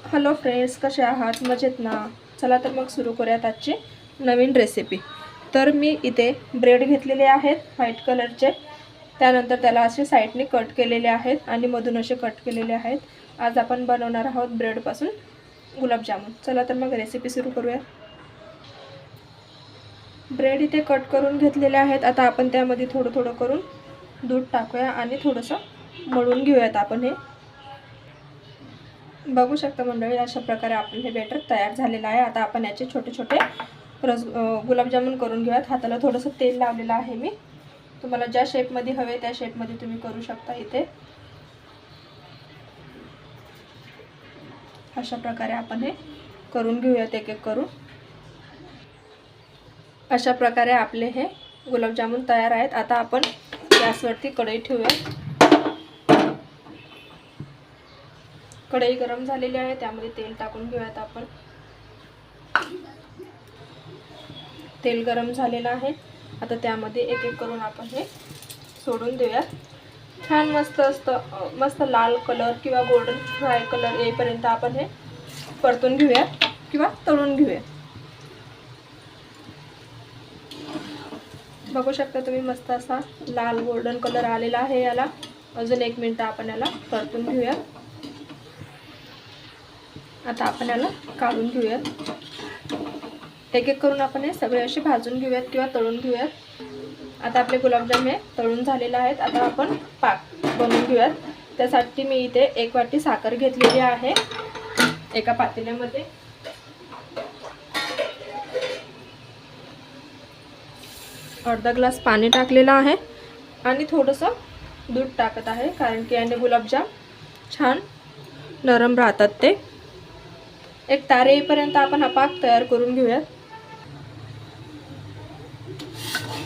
Hello friends, कसे आहात? मजेत ना? चला तर मग सुरू करूयात आजची नवीन रेसिपी। तर मी इथे ब्रेड घेतलेले आहेत व्हाईट कलरचे, त्यानंतर त्याला असे साइडने कट केलेले आहेत आणि मधून असे कट केलेले आहेत। आज आपण बनवणार आहोत ब्रेडपासून गुलाबजामुन। चला तर मग रेसिपी सुरू करूया। ब्रेड इथे कट करून घेतलेले आहेत। आता आपण त्यामध्ये थोडं थोडं करून दूध टाकूया आणि थोडंसं मळून घेऊयात आपण हे। बघू शकता मंडळी, अशा प्रकारे आपले हे बॅटर तयार झालेलं आहे। आता आपण याचे छोटे छोटे गुलाबजामुन करून घेऊयात। हाताला थोडंसं तेल लावलेलं आहे मी। तुम्हाला ज्या शेपमध्ये हवे त्या शेपमध्ये तुम्ही करू शकता। इथे अशा प्रकारे आपण हे करून घेऊयात एक एक करून। अशा प्रकारे आपले हे गुलाबजामुन तयार आहेत। आता आपण गॅसवरती कढई ठेवूया। कढई गरम झालेली आहे, त्यामध्ये तेल टाकून घेऊयात आपण। तेल गरम झालेलं आहे। आता त्यामध्ये एक एक करून आपण हे सोडून देऊयात। छान मस्त लाल कलर किंवा गोल्डन फ्राय कलर येईपर्यंत आपण हे परतून घेऊयात किंवा तळून घेऊयात। बघू शकता तुम्ही, मस्त असा लाल गोल्डन कलर आलेला आहे। याला अजून 1 मिनिट आपण याला परतून घेऊया। आता आपण याला काढून घेऊयात। एक एक करून आपण हे सगळे असे भाजून घेऊयात किंवा तळून घेऊयात। आता आपले गुलाबजाम हे तळून झालेले आहेत। आता आपण पाक बनवून घेऊयात। त्यासाठी मी इथे 1 वाटी साखर घेतलेली आहे एका पातेल्यामध्ये। अर्धा ग्लास पाणी टाकलेलं आहे आणि थोडंसं दूध टाकत आहे, कारण की याने गुलाबजाम छान नरम राहतात ते। एक तारे येईपर्यंत आपण हा पाक तयार करून घेऊयात।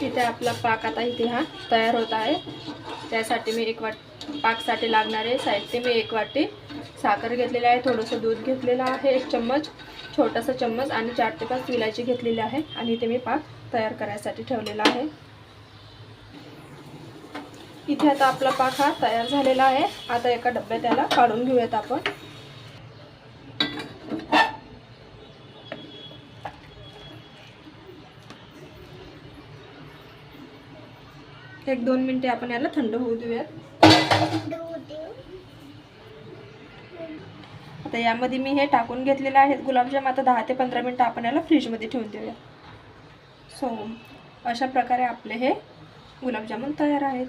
इथे आपला पाक आता इथे हा तयार होत आहे। त्यासाठी मी 1 वाटी पाकसाठी लागणारे साहित्य मी 1 वाटी साखर घेतलेली आहे, थोडंसं दूध घेतलेलं आहे, 1 चम्मच छोटासा चम्मच आणि 4 ते 5 विलायची घेतलेली आहे आणि इथे मी पाक तयार करायसाठी ठेवलेला आहे। इथे आता आपला पाक हा तयार झालेला आहे। आता एका डब्यात याला काढून घेऊयात आपण। 1-2 मिनिटे आपण याला थंड होऊ देऊयात। आता यामध्ये मी हे टाकून घेतलेले आहेत गुलाबजाम। आता 10 ते 15 मिनिटं आपण याला फ्रीजमध्ये ठेवून देऊया। अशा प्रकारे आपले हे गुलाबजामुन तयार आहेत।